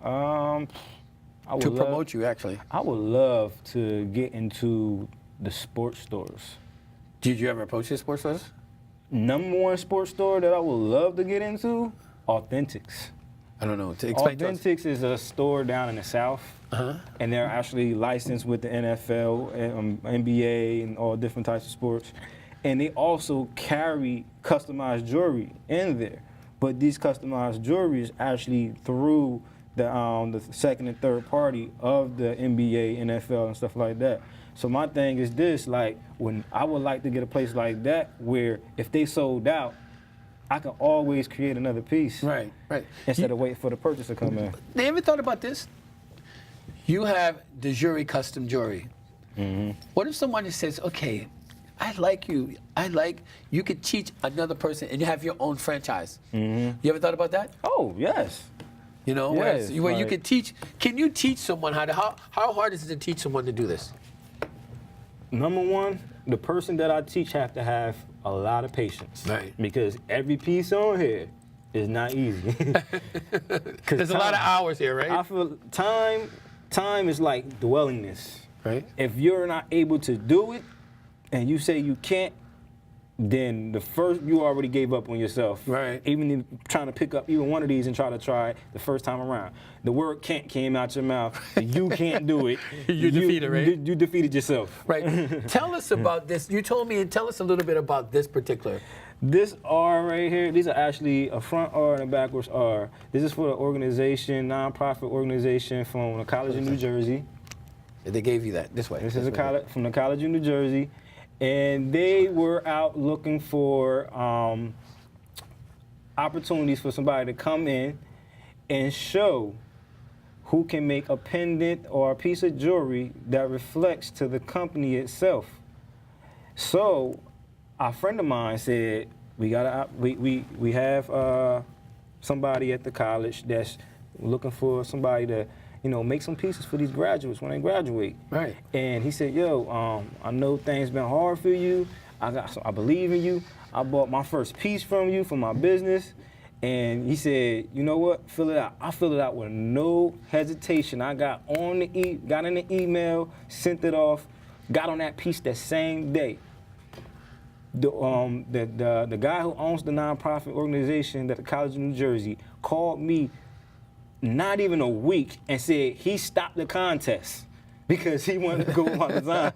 I would To love- promote you, actually. I would love to get into the sports stores. Did you ever approach your sports stores? Number one sports store that I would love to get into, Authentics. I don't know. To explain to us. Authentics is a store down in the South, Uh-huh. and they're actually licensed with the NFL, and, NBA, and all different types of sports. And they also carry customized jewelry in there. But these customized jewelry is actually through the second and third party of the NBA, NFL, and stuff like that. So my thing is this, like, when I would like to get a place like that where if they sold out, I can always create another piece. Right, right. Instead of waiting for the purchase to come in. They ever thought about this? You have the jewelry, custom jewelry. Mm-hmm. What if someone just says, okay, I like you could teach another person and you have your own franchise. Mm-hmm. You ever thought about that? Oh, yes. You know, Yes, where you like- could teach, can you teach someone how hard is it to teach someone to do this? Number one, the person that I teach have to have a lot of patience. Right. Because every piece on here is not easy. There's a lot of hours here, right? I feel time is like dwellingness. Right. If you're not able to do it and you say you can't, then the first, you already gave up on yourself. Right. Even in trying to pick up even one of these and try it the first time around. The word can't came out your mouth. You can't do it. You defeated, right? You defeated yourself. Right. Tell us about this. You told me, and tell us a little bit about this particular. This R right here, these are actually a front R and a backwards R. This is for the organization, nonprofit organization from the College of New Jersey. They gave you that this way. This is a college from the College of New Jersey, and they were out looking for opportunities for somebody to come in and show who can make a pendant or a piece of jewelry that reflects to the company itself. So, a friend of mine said, we have somebody at the college that's looking for somebody to, make some pieces for these graduates when they graduate. Right. And he said, yo, I know things been hard for you. I believe in you. I bought my first piece from you for my business. And he said, you know what? Fill it out. I filled it out with no hesitation. I got in the email, sent it off, got on that piece that same day. The guy who owns the nonprofit organization at the College of New Jersey called me not even a week and said he stopped the contest because he wanted to go with my design.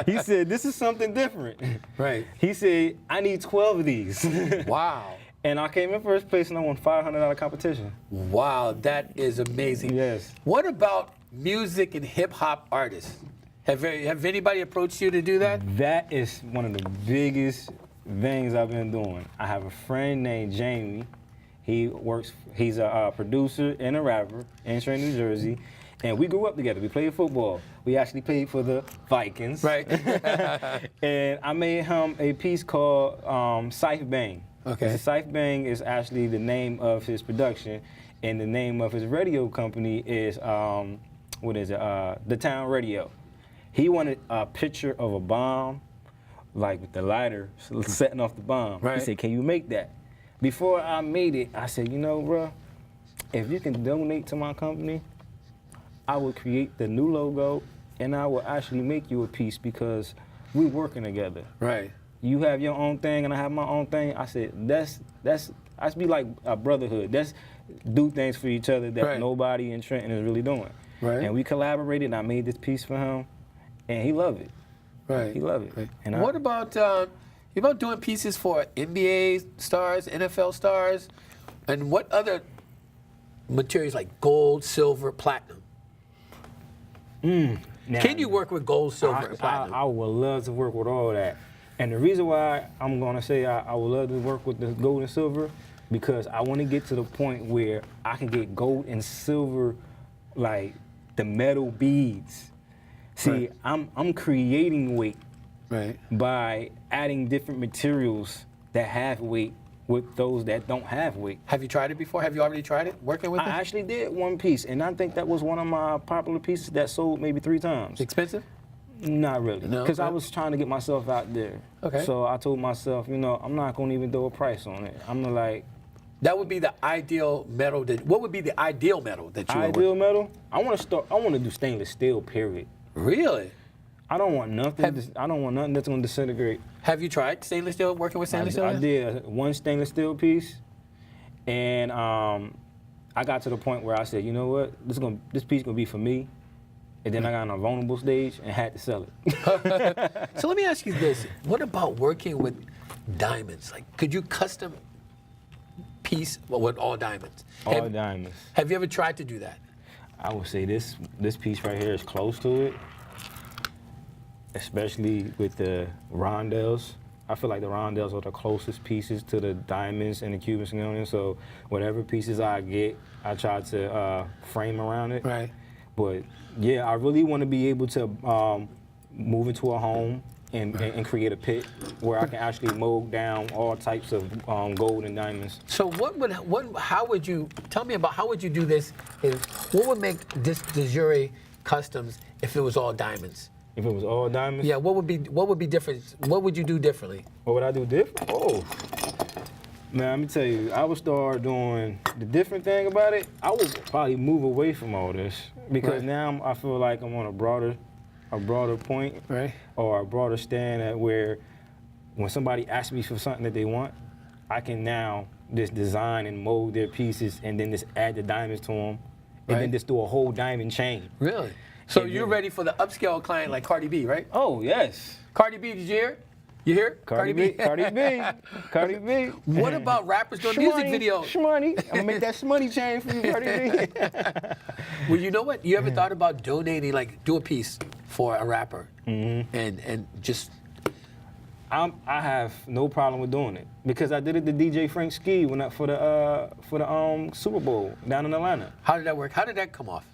He said, this is something different. Right. He said, I need 12 of these. Wow. And I came in first place and I won $500 competition. Wow, that is amazing. Yes. What about music and hip hop artists? Have anybody approached you to do that? That is one of the biggest things I've been doing. I have a friend named Jamie. He's a producer and a rapper in Trenton, New Jersey. And we grew up together. We played football. We actually played for the Vikings. Right. And I made him a piece called Scythe Bang. Okay. Scythe Bang is actually the name of his production, and the name of his radio company is, The Town Radio. He wanted a picture of a bomb, like with the lighter setting off the bomb. Right. He said, can you make that? Before I made it, I said, bro, if you can donate to my company, I will create the new logo and I will actually make you a piece because we're working together. Right. You have your own thing and I have my own thing. I said, that's be like a brotherhood. That's do things for each other that Right. nobody in Trenton is really doing. Right. And we collaborated and I made this piece for him and he loved it. Right. He loved it. Right. And What about doing pieces for NBA stars, NFL stars, and what other materials like gold, silver, platinum? Now, Can you work with gold, silver, and platinum? I would love to work with all that. And the reason why I'm gonna say I would love to work with the gold and silver, because I want to get to the point where I can get gold and silver, like the metal beads. See, Right. I'm creating weight Right. by adding different materials that have weight with those that don't have weight. Have you tried it before? Have you already tried it, working with I it? actually did one piece, and I think that was one of my popular pieces that sold maybe 3 times. Expensive? Not really, No? because I Okay. was trying to get myself out there. Okay. So I told myself, I'm not gonna even throw a price on it. I'm gonna like, That would be the ideal metal. What would be the ideal metal that you would ideal metal. I want to do stainless steel. Period. Really? I don't want nothing. I don't want nothing that's gonna disintegrate. Have you tried stainless steel? Working with stainless steel? I did one stainless steel piece, and I got to the point where I said, you know what, this piece gonna be for me. And then I got on a vulnerable stage and had to sell it. So let me ask you this: what about working with diamonds? Like, could you custom piece with all diamonds? All diamonds. Have you ever tried to do that? I would say this piece right here is close to it, especially with the rondelles. I feel like the rondelles are the closest pieces to the diamonds and the Cuban scallion. So whatever pieces I get, I try to frame around it. Right. But yeah, I really want to be able to move into a home and create a pit where I can actually mold down all types of gold and diamonds. So how would you tell me about how would you do this? What would make this de jure customs if it was all diamonds? If it was all diamonds? Yeah, what would be different? What would you do differently? What would I do different? Oh, man, let me tell you, I would start doing the different thing about it. I would probably move away from all this because Right. now I feel like I'm on a broader point, Right. or a broader stand at where when somebody asks me for something that they want, I can now just design and mold their pieces and then just add the diamonds to them and then just do a whole diamond chain. Really? So And you're then- ready for the upscale client like Cardi B, right? Oh, yes. Cardi B, did you hear? You hear? Cardi B. Cardi B. What about rappers doing music videos? Shmoney. I'm gonna make that shmoney chain for you, Cardi B. Well, you know what? You ever thought about donating, like, do a piece for a rapper, and just I have no problem with doing it because I did it to DJ Frank Ski for the Super Bowl down in Atlanta. how did that work? How did that come off?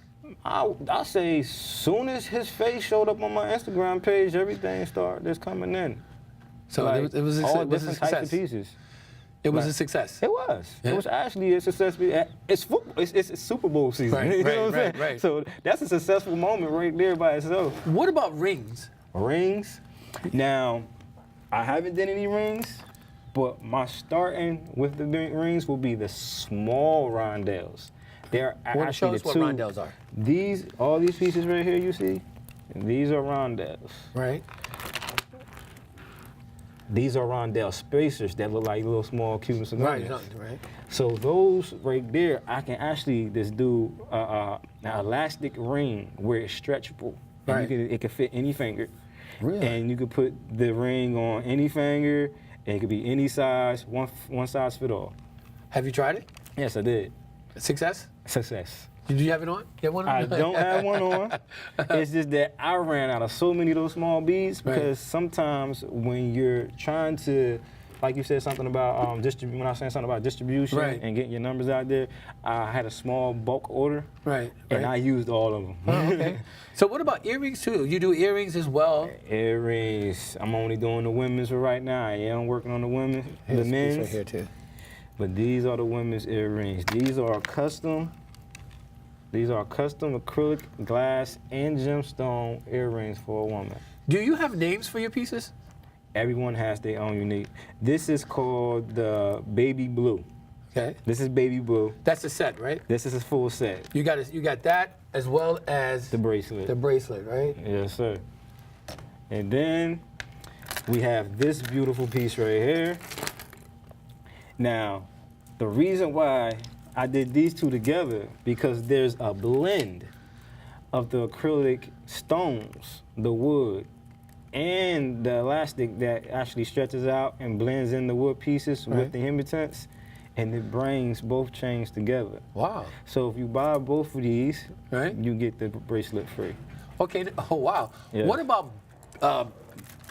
I'll say soon as his face showed up on my Instagram page, everything started just coming in. So Like, it was a, all it was a different types of success. pieces. It was a Like, success. It was. Yeah. It was actually a success. It's football. It's Super Bowl season. Right, You know what I'm right, saying? right. So that's a successful moment right there by itself. What about rings? Rings. Now, I haven't done any rings, but my starting with the rings will be the small rondelles. They're Show actually us the what two. rondelles are. All these pieces right here you see, these are rondelles. Right. These are rondelle spacers that look like little small Cuban cigars. Right. So those right there, I can actually just do an elastic ring where it's stretchable. And Right. it can fit any finger. Really? And you could put the ring on any finger, and it could be any size, one size fit all. Have you tried it? Yes, I did. Success? Success. Did you have it on? You have one on? I don't have one on. It's just that I ran out of so many of those small beads Right. because sometimes when you're trying to, like you said something about when I was saying something about distribution Right. and getting your numbers out there, I had a small bulk order Right. and I used all of them. Oh, okay. So what about earrings too? You do earrings as well. Earrings. I'm only doing the women's for right now. I am working on the women, the Here's a piece men's. right here too. But these are the women's earrings. These are custom acrylic, glass, and gemstone earrings for a woman. Do you have names for your pieces? Everyone has their own unique. This is called the baby blue. Okay. This is baby blue. That's a set, right? This is a full set. You got that as well as The bracelet. the bracelet, right? Yes, sir. And then we have this beautiful piece right here. Now, the reason why I did these two together because there's a blend of the acrylic stones, the wood, and the elastic that actually stretches out and blends in the wood pieces Right. with the hemiptents, and it brings both chains together. Wow. So if you buy both of these, Right. you get the bracelet free. Okay. Oh wow. Yeah. What about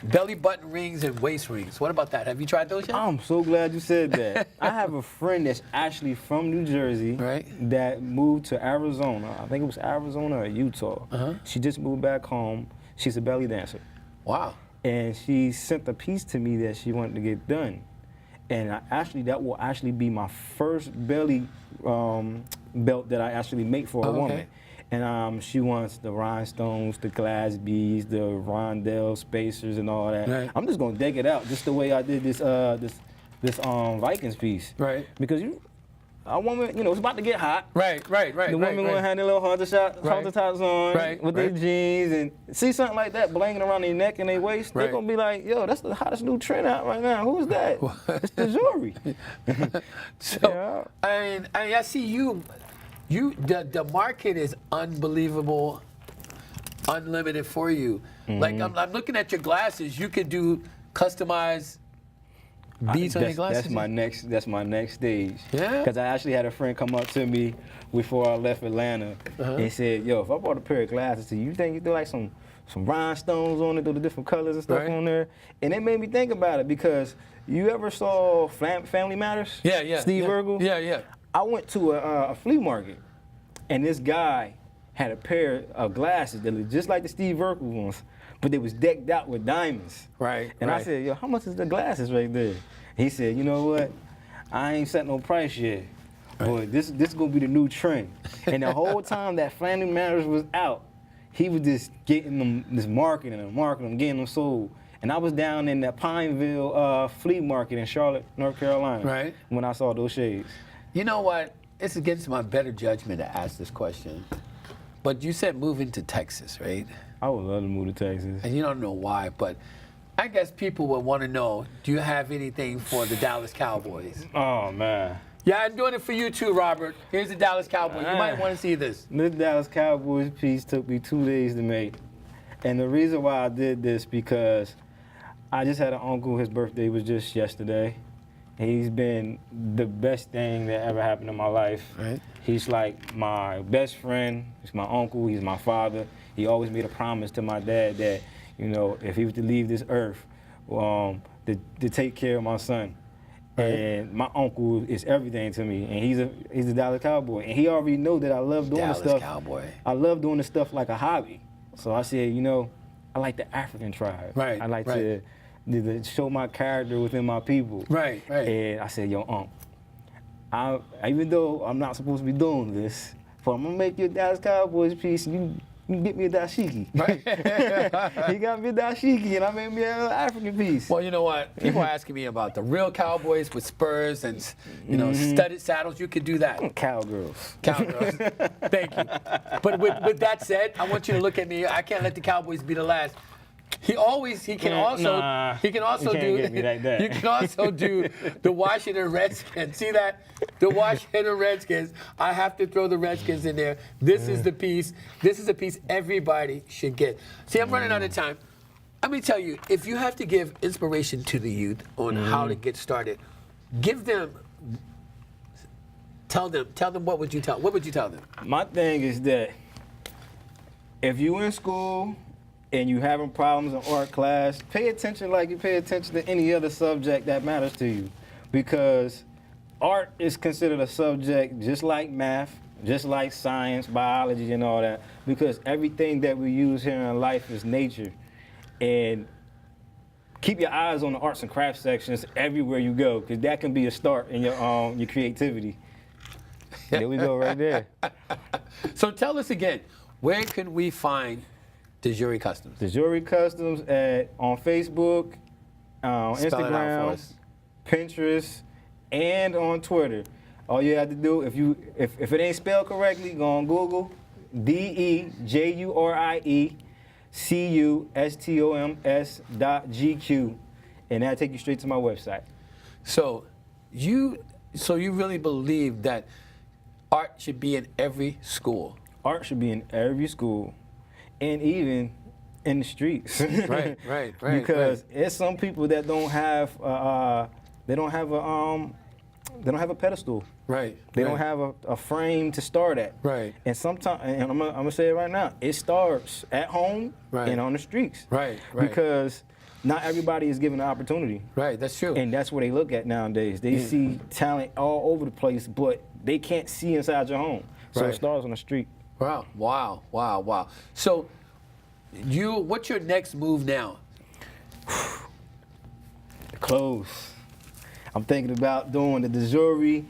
belly button rings and waist rings? What about that? Have you tried those yet? I'm so glad you said that. I have a friend that's actually from New Jersey Right. that moved to Arizona. I think it was Arizona or Utah. Uh-huh. She just moved back home. She's a belly dancer. Wow. And she sent a piece to me that she wanted to get done. And that will actually be my first belly belt that I actually make for a Oh, okay. woman. And she wants the rhinestones, the glass beads, the rondelle spacers, and all that. Right. I'm just gonna deck it out just the way I did this Vikings piece. Right. Because a woman, it's about to get hot. Right. The women gonna have their little halter tops on Right, with their right. jeans and see something like that blinging around their neck and their waist. Right. They're gonna be like, yo, that's the hottest new trend out right now. Who's that? It's the jewelry. So I see you. The market is unbelievable, unlimited for you. Like I'm looking at your glasses. You could do customized beads on your glasses. That's my next stage. Yeah? Because I actually had a friend come up to me before I left Atlanta and said, yo, if I bought a pair of glasses to you, think you do like some rhinestones on it, do the different colors and stuff Right. on there? And it made me think about it because you ever saw Family Matters? Yeah. Steve yeah. Urkel? Yeah. I went to a flea market, and this guy had a pair of glasses that looked just like the Steve Urkel ones, but they was decked out with diamonds. Right. And I right. said, yo, how much is the glasses right there? He said, you know what? I ain't set no price yet, but this gonna be the new trend. And the whole time that Family Matters was out, he was just getting them, just marketing them, getting them sold. And I was down in that Pineville flea market in Charlotte, North Carolina, Right. when I saw those shades. You know what? It's against my better judgment to ask this question. But you said moving to Texas, right? I would love to move to Texas. And you don't know why, but I guess people would want to know, do you have anything for the Dallas Cowboys? Oh, man. Yeah, I'm doing it for you too, Robert. Here's the Dallas Cowboys. You might want to see this. This Dallas Cowboys piece took me 2 days to make. And the reason why I did this because I just had an uncle, his birthday was just yesterday. He's been the best thing that ever happened in my life. Right. He's like my best friend, he's my uncle, he's my father. He always made a promise to my dad that, you know, if he was to leave this earth, to take care of my son. Right. And my uncle is everything to me, and he's a Dallas Cowboy, and he already know that I love doing Dallas the stuff. Cowboy. I love doing the stuff like a hobby. So I said, you know, I like the African tribe. Right, I like right. to show my character within my people. Right, right. And I said, yo, even though I'm not supposed to be doing this, but I'm gonna make you a Dallas Cowboys piece. You get me a dashiki. Right. He got me a dashiki, and I made me an African piece. Well, you know what? People are asking me about the real Cowboys with spurs and, you know, studded saddles. You could do that. Cowgirls. Cowgirls. Thank you. But with that said, I want you to look at me. I can't let the Cowboys be the last. He can also you can't get me like that. You can also do the Washington Redskins. See that? The Washington Redskins. I have to throw the Redskins in there. This is the piece. This is a piece everybody should get. See, I'm running out of time. Let me tell you, if you have to give inspiration to the youth on how to get started, tell them what would you tell them? My thing is that if you in school and you having problems in art class, pay attention like you pay attention to any other subject that matters to you. Because art is considered a subject just like math, just like science, biology, and all that. Because everything that we use here in life is nature. And keep your eyes on the arts and crafts sections everywhere you go, because that can be a start in your creativity. There we go, right there. So tell us again, where can we find De Jure Customs? De Jure Customs on Facebook, Spell it out for Instagram, us. Pinterest, and on Twitter. All you have to do, if it ain't spelled correctly, go on Google, DeJuRiECUSTOMS.GQ, and that'll take you straight to my website. So you really believe that art should be in every school? Art should be in every school, and even in the streets. Right. Because there's some people that don't have a pedestal. Right. They don't have a frame to start at. Right. And sometimes, and I'm gonna say it right now, it starts at home Right. and on the streets. Right. Because not everybody is given the opportunity. Right, that's true. And that's what they look at nowadays. They see talent all over the place, but they can't see inside your home. So Right. it starts on the street. Wow. So what's your next move now? The clothes. I'm thinking about doing the De Jure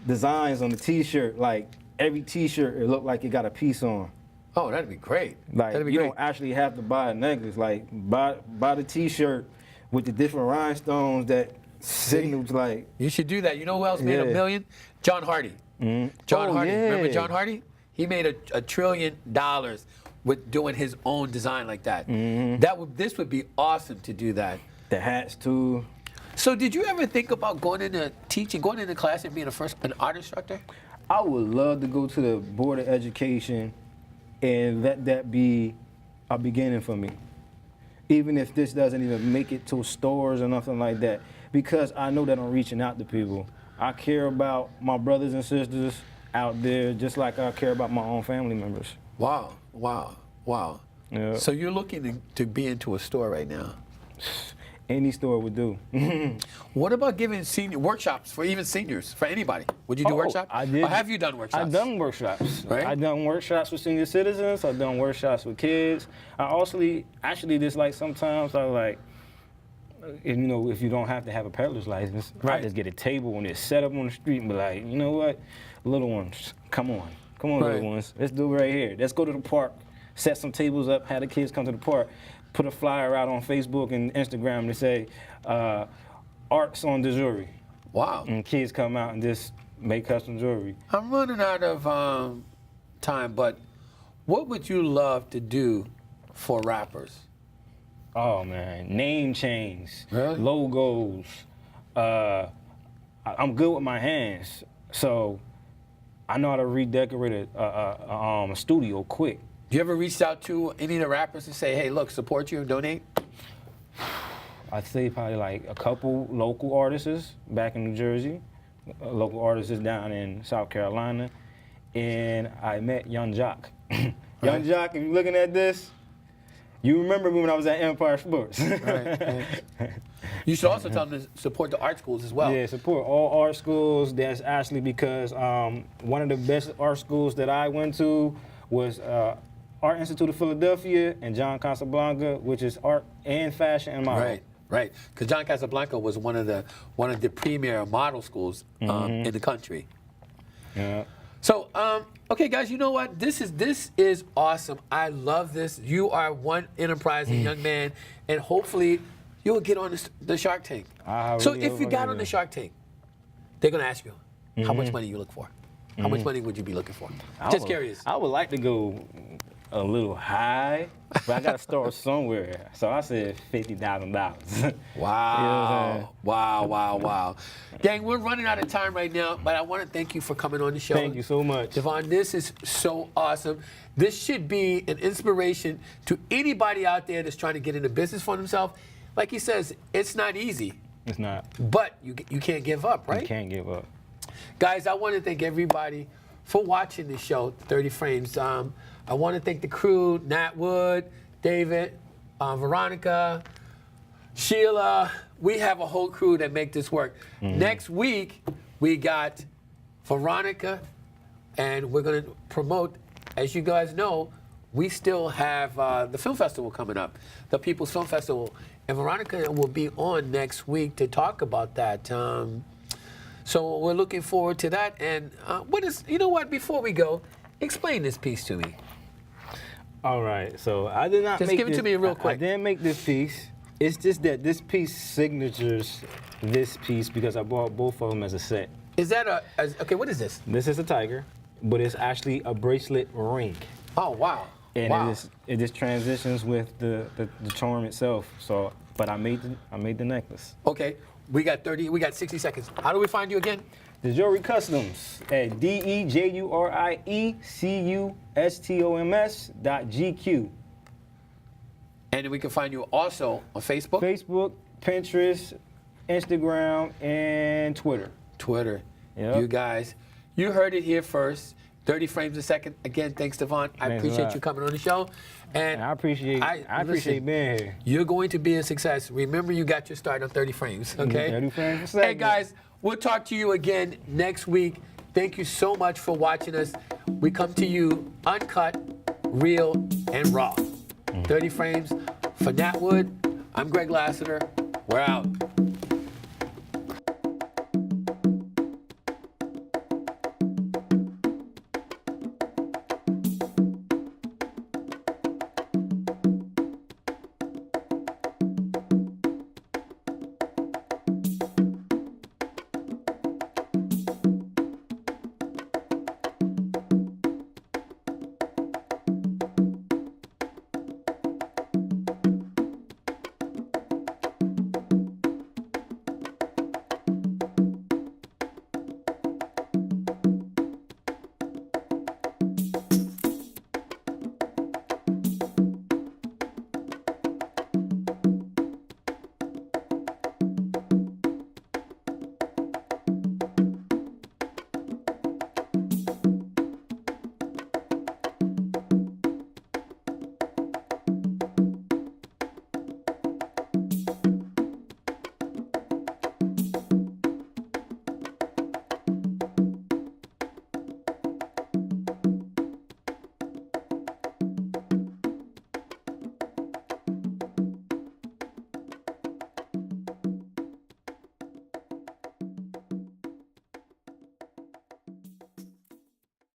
designs on the T-shirt. Like every T-shirt, it look like it got a piece on. Oh, that'd be great. Like That'd be you great. don't actually have to buy a necklace. Like buy the T-shirt with the different rhinestones that signals like. You should do that. You know who else made Yeah. $1 million? John Hardy. John Oh, Hardy. yeah. Remember John Hardy? He made $1 trillion with doing his own design like that. This would be awesome to do that. The hats too. So did you ever think about going into class and being an art instructor? I would love to go to the Board of Education and let that be a beginning for me. Even if this doesn't even make it to stores or nothing like that. Because I know that I'm reaching out to people. I care about my brothers and sisters out there just like I care about my own family members. Wow. Yeah. So you're looking to be into a store right now. Any store would do. What about giving senior workshops for even seniors, for anybody? Would you do workshops? I did. Or have you done workshops? I've done workshops. Right? I've done workshops with senior citizens. I've done workshops with kids. I also actually just like sometimes I like, you know, if you don't have to have a peddler's license, I Right. just get a table and it's set up on the street and be like, you know what, little ones, come on, Right. little ones, let's do it right here. Let's go to the park, set some tables up, have the kids come to the park, put a flyer out on Facebook and Instagram to say, arts on De Jure. Wow. And kids come out and just make custom jewelry. I'm running out of time, but what would you love to do for rappers? Oh man, name change, Really? logos. I'm good with my hands, so I know how to redecorate a studio quick. You ever reached out to any of the rappers and say, hey, look, support you and donate? I'd say probably like a couple local artists back in New Jersey, local artists down in South Carolina, and I met Young Jock. Young Jock, if you're looking at this, you remember me when I was at Empire Sports. Right. You should also tell them to support the art schools as well. Yeah, support all art schools. That's actually because one of the best art schools that I went to was Art Institute of Philadelphia and John Casablanca, which is art and fashion and model. Right. Because John Casablanca was one of the premier model schools in the country. Yeah. So, okay, guys, you know what? This is awesome. I love this. You are one enterprising young man, and hopefully you'll get on the Shark Tank. So really if you hope got I on the do. Shark Tank, they're going to ask you, how much money you look for? How much money would you be looking for? Just curious. I would like to go a little high, but I got to start somewhere. So I said $50,000. Wow. Wow. Gang, we're running out of time right now, but I want to thank you for coming on the show. Thank you so much. Davon, this is so awesome. This should be an inspiration to anybody out there that's trying to get into business for themselves. Like he says, it's not easy, It's not. but you can't give up, right? You can't give up. Guys, I want to thank everybody for watching the show, 30 Frames. I want to thank the crew, Nat Wood, David, Veronica, Sheila. We have a whole crew that make this work. Next week, we got Veronica, and we're going to promote, as you guys know, we still have the film festival coming up, the People's Film Festival. And Veronica will be on next week to talk about that. So we're looking forward to that. And you know what, before we go, explain this piece to me. All right, so I did not Just make give it to this- me real I quick. didn't make this piece. It's just that this piece signatures this piece because I bought both of them as a set. Is that okay, what is this? This is a tiger, but it's actually a bracelet ring. Oh, wow. And wow. it just transitions with the charm itself. So, but I made the necklace. Okay, we got 60 seconds. How do we find you again? The Jewelry Customs at DEJURIECUSTOMS.GQ. And then we can find you also on Facebook? Facebook, Pinterest, Instagram, and Twitter. Twitter. Yep. You guys, you heard it here first. 30 frames a second. Again, thanks, Davon. I Thanks a appreciate lot. you coming on the show. And I appreciate listen, being here. You're going to be a success. Remember, you got your start on 30 frames, okay? 30 frames a Hey, second. guys, we'll talk to you again next week. Thank you so much for watching us. We come to you uncut, real, and raw. 30 frames. For Nat Wood, I'm Greg Lassiter. We're out.